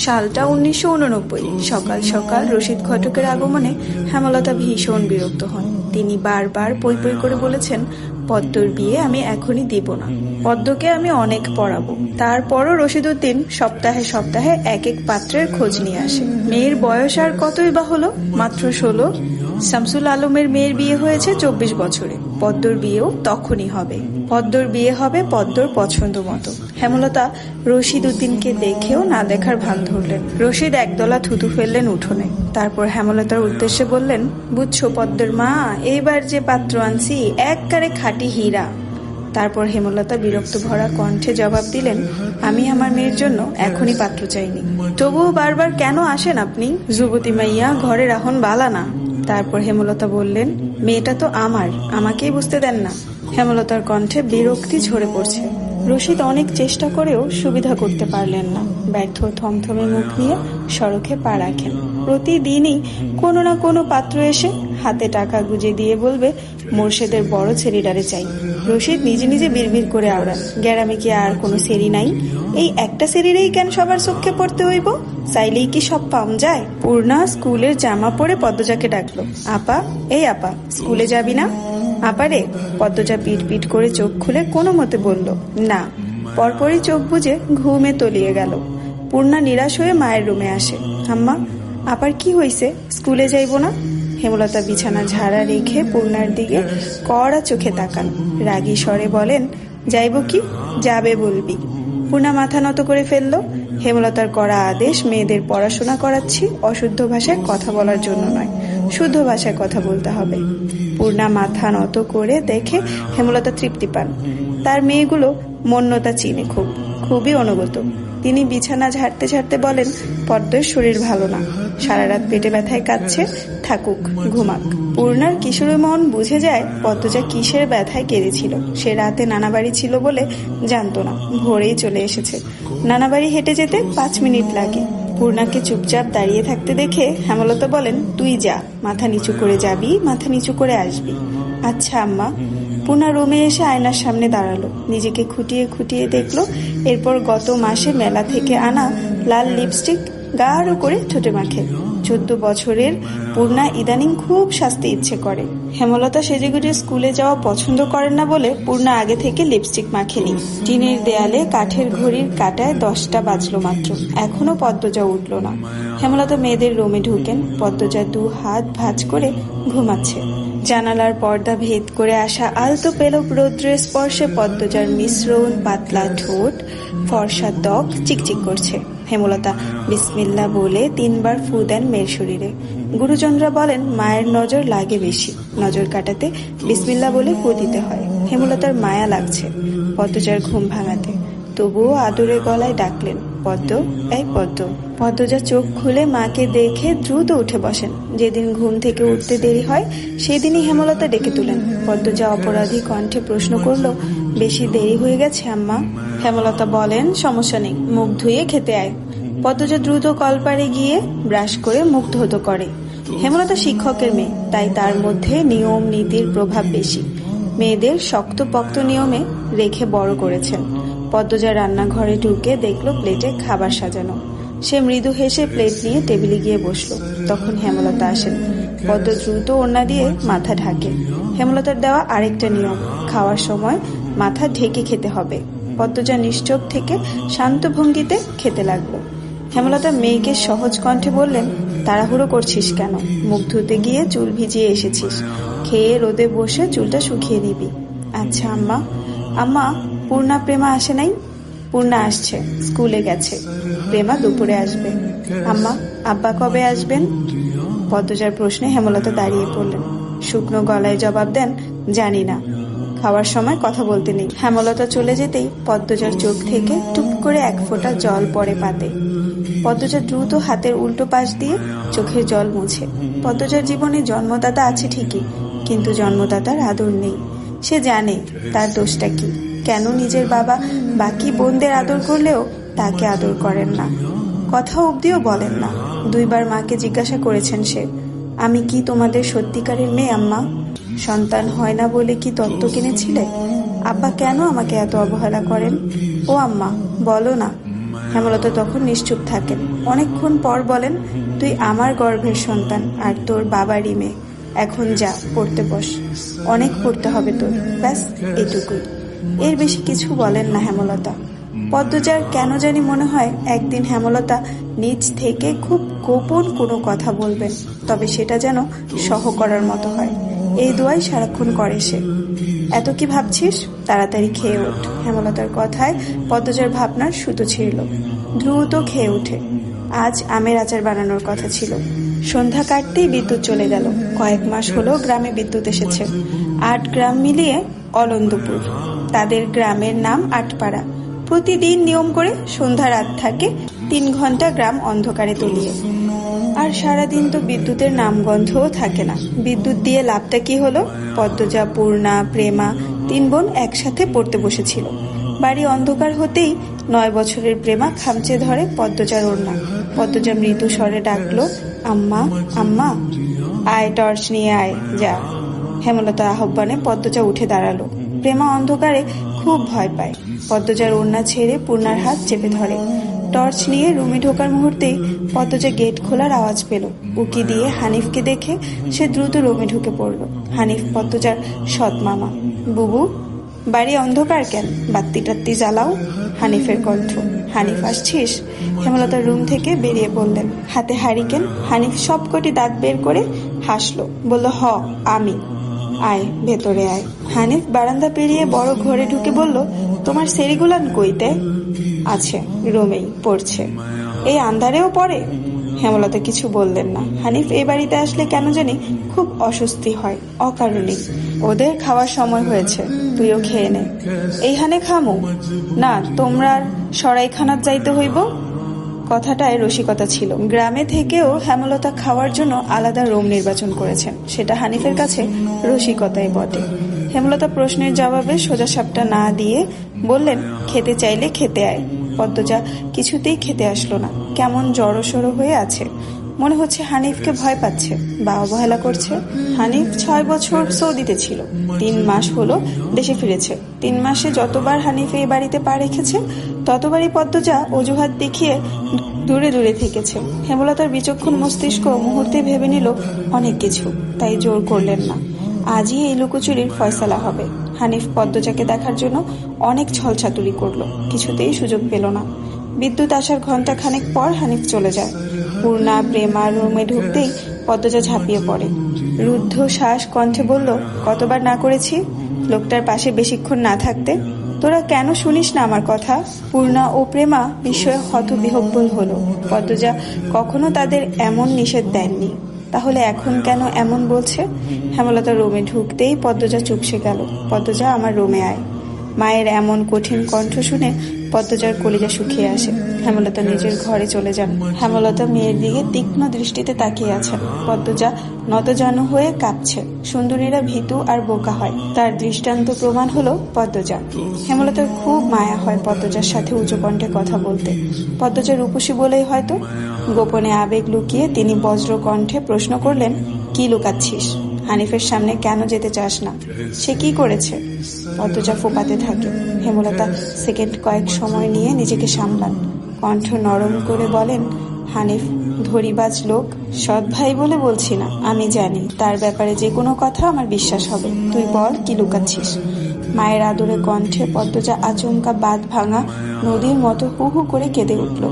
সালটা 1989। সকাল সকাল রশিদ ঘটকের আগমনে হেমলতা ভীষণ বিরক্ত হন। তিনি বারবার পই পই করে বলেছেন, পদ্মর বিয়ে আমি এখনই দিব না। পদ্মকে আমি অনেক পড়াবো। তারপরও রশিদউদ্দিন সপ্তাহে সপ্তাহে এক এক পাত্রের খোঁজ নিয়ে আসে। মেয়ের বয়স আর কতই বা হলো, মাত্র 16। শামসুল আলমের মেয়ের বিয়ে হয়েছে 24 বছরে। পদ্মর বিয়েও তখনই হবে। পদ্মর বিয়ে হবে পদ্মর পছন্দ মতো। হেমলতা রশিদউদ্দিনকে দেখেও না দেখার ভান ধরলেন। রশিদ একদলা থুতু ফেললেন উঠোনে। তারপর হেমলতার উদ্দেশ্যে বললেন, বুঝছো পদ্মর মা, এইবার যে পাত্র আনছি একবারে খাঁটি হীরা। তারপর হেমলতা বিরক্ত ভরা কণ্ঠে জবাব দিলেন, আমি আমার মেয়ের জন্য এখনই পাত্র চাইনি। তবুও বারবার কেন আসেন আপনি? যুবতী মাইয়া ঘরে রাখুন বালা না। তারপর হেমলতা বললেন, মেয়েটা তো আমার, আমাকেই বুঝতে দেন না। হেমলতার কণ্ঠে বিরক্তি ঝরে পড়ছে। রশিদ অনেক চেষ্টা করেও সুবিধা করতে পারলেন না। ব্যর্থ থমথমে মুখ নিয়ে সড়কে পা রাখেন। প্রতিদিনই কোনো না কোনো পাত্র এসে হাতে টাকা গুজে দিয়ে বলবে, মোর্শেদের বড় ছেলেটারে চাই। রশিদ নিজে নিজে বিড়বিড় করে আওড়ান, গ্যারামে কি আর কোনো সেরি নাই? এই একটা সেরিরেই কেন সবার চোখে পড়তে হইব? চাইলেই কি সব পাম যায়? পূর্ণা স্কুলের জামা পরে পদ্মজাকে ডাকলো, আপা, এই আপা, স্কুলে যাবি না? আপারে। পদ্মজা পিট পিট করে চোখ খুলে কোনো মতে বলল, না। পরপরই চোখ বুজে ঘুমে তলিয়ে গেল। পূর্ণা নিরাশ হয়ে মায়ের রুমে আসে। আম্মা, আপার কি হইছে? স্কুলে যাইব না? হেমলতা বিছানা ঝাড়া রেখে পূর্ণার দিকে কড়া চোখে তাকান। রাগী স্বরে বলেন, যাইব কি? যাবে বলবি। পূর্ণা মাথা নত করে ফেলল। হেমলতার কড়া আদেশ, মেয়েদের পড়াশোনা করাচ্ছি, অশুদ্ধ ভাষায় কথা বলার জন্য নয়, শুদ্ধ ভাষায় কথা বলতে হবে। পূর্ণা মাথা নত করে দেখে হেমলতা তৃপ্তি পান। তার মেয়েগুলো মন্যতা চিনে খুবই অনুগত। তিনি বিছানা ঝাড়তে ঝাড়তে বলেন, পদ্মের শরীর ভালো না, সারা রাত পেটে ব্যথায় কাঁদছে, থাকুক, ঘুমাক। পূর্ণার কিশোরী মন বুঝে যায় পদ্মজা কিসের ব্যথায় কেঁদেছিল। সে রাতে নানাবাড়ি ছিল বলে জানতো না, ভোরেই চলে এসেছে। নানাবাড়ি হেঁটে যেতে 5 মিনিট লাগে। পূর্ণাকে চুপচাপ দাঁড়িয়ে থাকতে দেখে হেমলতা বলেন, তুই যা, মাথা নিচু করে যাবি, মাথা নিচু করে আসবি। আচ্ছা আম্মা। পূর্ণা রুমে এসে আয়নার সামনে দাঁড়ালো, নিজেকে খুঁটিয়ে খুঁটিয়ে দেখলো। এরপর গত মাসে মেলা থেকে আনা লাল লিপস্টিক গাঢ় করে ঠোঁটে মাখে। 14 বছরের পূর্ণা ইদানিং খুব সাজতে ইচ্ছে করে। হেমলতা সেজেগুজে স্কুলে যাওয়া পছন্দ করেন না বলে পূর্ণা আগে থেকে লিপস্টিক মাখেনি। টিনের দেয়ালে কাঠের ঘড়ির কাঁটায় 10টা বাজলো মাত্র। এখনো পদ্মজা উঠল না। হেমলতা মেয়েদের রুমে ঢুকেন। পদ্মজা 2 হাত ভাঁজ করে ঘুমাচ্ছে। জানালার পর্দা ভেদ করে আসা আলতো পেলব রৌদ্রের স্পর্শে পদ্মজার মিশ্রণ পাতলা ঠোঁট, ফর্সা ত্বক চিকচিক করছে। হেমলতা বিসমিল্লা বলে 3 বার ফু দেন মেয়ের শরীরে। গুরুজনরা বলেন, মায়ের নজর লাগে বেশি, নজর কাটাতে বিসমিল্লা বলে ফু দিতে হয়। হেমলতার মায়া লাগছে পদ্মজার ঘুম ভাঙাতে, তবুও আদরে গলায় ডাকলেন, পদ্ম, এই পদ্ম। পদ্মজা চোখ খুলে মাকে দেখে দ্রুত উঠে বসেন। যেদিন ঘুম থেকে উঠতে দেরি হয় সেদিনই হেমলতা ডেকে তুলেন। পদ্মজা অপরাধী কণ্ঠে প্রশ্ন করলো, বেশি দেরি হয়ে গেছে আম্মা? হেমলতা বলেন, সমস্যা নেই, মুখ ধুয়ে খেতে আয়। পদ্মজা দ্রুত কলপারে গিয়ে ব্রাশ করে মুখ ধৌত করে। হেমলতা শিক্ষকের মেয়ে, তাই তার মধ্যে নিয়ম নীতির প্রভাব বেশি। মেয়েদের শক্তপোক্ত নিয়মে রেখে বড় করেছেন। পদ্মজা রান্নাঘরে ঢুকে দেখলো প্লেটে খাবার সাজানো। সে মৃদু হেসে প্লেট নিয়ে টেবিলে গিয়ে বসলো। তখন হেমলতা আসেন। পদ্ম দ্রুত ওড়না দিয়ে মাথা ঢাকে। হেমলতার দেওয়া আরেকটা নিয়ম, খাওয়ার সময় মাথা ঢেকে খেতে হবে। পদ্মজা নিশ্চুপ থেকে শান্ত ভঙ্গিতে খেতে লাগলো। হেমলতা মেয়েকে সহজ কণ্ঠে বললেন, তাড়াহুড়ো করছিস কেন? মুখ ধুতে গিয়ে চুল ভিজিয়ে এসেছিস, খেয়ে রোদে বসে চুলটা শুকিয়ে নিবি। আচ্ছা আম্মা। আম্মা, পূর্ণা প্রেমা আসে নাই? পূর্ণা আসছে, স্কুলে গেছে। প্রেমা দুপুরে আসবে। আম্মা, আব্বা কবে আসবেন? পদ্মজার প্রশ্নে হেমলতা দাঁড়িয়ে পড়লেন। শুকনো গলায় জবাব দেন, জানি না, খাওয়ার সময় কথা বলতে নেই। হেমলতা চলে যেতেই পদ্মজার চোখ থেকে টুপ করে 1 ফোঁটা জল পড়ে পাতে। পদ্মজা দ্রুত হাতের উল্টো পাশ দিয়ে চোখের জল মুছে। পদ্মজার জীবনে জন্মদাতা আছে ঠিকই, কিন্তু জন্মদাতার আদর নেই। সে জানে তার দোষটা কি, কেন নিজের বাবা বাকি বোনদের আদর করলেও তাকে আদর করেন না, কথা অবধিও বলেন না। 2 বার মাকে জিজ্ঞাসা করেছেন সে, আমি কি তোমাদের সত্যিকারের মেয়ে আম্মা? সন্তান হয় না বলে কি দত্ত কিনেছিলে? আব্বা কেন আমাকে এত অবহেলা করেন? ও আম্মা, বলো না। হেমলতা তখন নিশ্চুপ থাকেন। অনেকক্ষণ পর বলেন, তুই আমার গর্ভের সন্তান আর তোর বাবারই মেয়ে। এখন যা, পড়তে বস, অনেক পড়তে হবে তোর, ব্যাস এটুকুই। এর বেশি কিছু বলেন না হেমলতা। পদ্মজার কেন জানি মনে হয় একদিন হেমলতা নিজ থেকে খুব গোপন কোনো কথা বলবেন, তবে সেটা যেন সহ করার মতো হয়। এই দোয়াই সারাক্ষণ করে সে। এত কি ভাবছিস? তাড়াতাড়ি খেয়ে ওঠ। হেমলতার কথায় পদ্মজার ভাবনার সুতো ছিঁড়ল। দ্রুত খেয়ে ওঠে। আজ আমের আচার বানানোর কথা ছিল। সন্ধ্যা কাটতেই বিদ্যুৎ চলে গেল। কয়েক মাস হলো গ্রামে বিদ্যুৎ এসেছে। 8 গ্রাম মিলিয়ে অলন্দপুর। তাদের গ্রামের নাম আটপাড়া। প্রতিদিন নিয়ম করে সন্ধ্যা রাত থাকে 3 ঘন্টা গ্রাম অন্ধকারে তলিয়ে। আর সারাদিন তো বিদ্যুতের নামগন্ধও থাকে না। বিদ্যুৎ দিয়ে লাভটা কি হলো? পদ্মজা, পূর্ণা, প্রেমা 3 বোন একসাথে পড়তে বসেছিল। বাড়ি অন্ধকার হতেই 9 বছরের প্রেমা খামচে ধরে পদ্মজার ওড়না। পদ্মজা মৃদু স্বরে ডাকলো, আম্মা, আম্মা, আয়, টর্চ নিয়ে আয়, যা। হেমলতার আহ্বানে পদ্মজা উঠে দাঁড়ালো। প্রেমা অন্ধকারে খুব ভয় পায়। পদ্মজার ওড়না ছেড়ে পূর্ণার হাত চেপে ধরে। টর্চ নিয়ে রুমে ঢোকার মুহূর্তেই পদ্মজা গেট খোলার আওয়াজ পেল। উকি দিয়ে হানিফকে দেখে সে দ্রুত রুমে ঢুকে পড়ল। হানিফ পদ্মজার সৎ মামা। বুবু, বাড়ি অন্ধকার কেন? বাত্তি টাত্তি জ্বালাও। হানিফের কণ্ঠ। হানিফ, আসছিস? হেমলতার রুম থেকে বেরিয়ে পড়লেন, হাতে হারিকেন। হানিফ সবকটি দাঁত বের করে হাসলো, বলল, হ, আমি। আয়, ভেতরে আয়। হানিফ বারান্দা পেরিয়ে বড় ঘরে ঢুকে বলল, তোমার সেরিগুলান কইতে? আছে, রুমেই পড়ছে। এই আন্ধারেও পড়ে? হেমলতা কিছু বললেন না। হানিফ এই বাড়িতে আসলে কেন জানি খুব অস্বস্তি হয়, অকারণেই। ওদের খাওয়ার সময় হয়েছে, তুইও খেয়ে নে। এইখানে খামু না? তোমরা সরাইখানাত যাইতে হইব। কথাটায় রসিকতা ছিল। গ্রামে থেকেও হেমলতা খাওয়ার জন্য আলাদা রুম নির্বাচন করেছেন। সেটা হানিফের কাছে রসিকতাই বটে। হেমলতা প্রশ্নের জবাবে সোজাসাপটা না দিয়ে বললেন, খেতে চাইলে খেতে আয়। পদ্মজা কিছুতেই খেতে আসলো না। কেমন জড়সড় হয়ে আছে। মনে হচ্ছে হানিফকে ভয় পাচ্ছে বা অবহেলা করছে। হানিফ 6 বছর সৌদিতে ছিল। 3 মাস হলো দেশে ফিরেছে। 3 মাসে যতবার হানিফ এই বাড়িতে পা রেখেছে ততবারই পদ্মজা অজুহাত দেখিয়ে দূরে দূরে থেকেছে। হেমলতার বিচক্ষণ মস্তিষ্ক মুহূর্তে ভেবে নিল অনেক কিছু, তাই জোর করলেন না। আজই এই লুকোচুরির ফয়সালা হবে। হানিফ পদ্মজাকে দেখার জন্য অনেক ছলছাতুরি করলো, কিছুতেই সুযোগ পেল না। বিদ্যুৎ আসার ঘন্টা খানেক পর হানিফ চলে যায়। পূর্ণা, প্রেমা রুমে ঢুকতেই পদ্মজা ঝাঁপিয়ে পড়ে। রুদ্ধ শ্বাস কণ্ঠে বলল, কতবার না করেছি লোকটার পাশে বেশিক্ষণ না থাকতে? তোরা কেন শুনিস না আমার কথা? পূর্ণা ও প্রেমা বিস্ময়ে হতবিহ্বল হলো। পদ্মজা কখনো তাদের এমন নিষেধ দেননি, তাহলে এখন কেন এমন বলছে? হেমলতা রুমে ঢুকতেই পদ্মজা চুপসে গেল। পদ্মজা, আমার রুমে আয়। মায়ের এমন কঠিন কণ্ঠ শুনে পদ্মজার কলিজা শুকিয়ে আসে। হেমলতা নিজের ঘরে চলে যান। হেমলতা মেয়ের দিকে তীক্ষ্ণ দৃষ্টিতে তাকিয়ে আছেন। পদ্মজা নতজানু হয়ে কাঁপছে। সুন্দরীরা ভীতু আর বোকা হয়, তার দৃষ্টান্ত প্রমাণ হলো পদ্মজা। হেমলতার খুব মায়া হয় পদ্মজার সাথে উঁচু কণ্ঠে কথা বলতে। পদ্মজা রূপসী বলেই হয়তো। গোপনে আবেগ লুকিয়ে তিনি বজ্র কণ্ঠে প্রশ্ন করলেন, কি লুকাচ্ছিস? হানিফের সামনে কেন যেতে চাস না? সে কি করেছে? পদ্মজা ফোপাতে থাকে। হেমলতা সেকেন্ড কয়েক সময় নিয়ে নিজেকে সামলান। কণ্ঠ নরম করে বলেন, হানিফ ধরিবাজ লোক, সৎ ভাই বলে বলছি না। আমি জানি তার ব্যাপারে যে কোনো কথা আমার বিশ্বাস হবে। তুই বল, কি লুকাচ্ছিস? মায়ের আদরে কণ্ঠে পদ্মজা আচমকা বাঁধ ভাঙা নদীর মতো হু হু করে কেঁদে উঠল।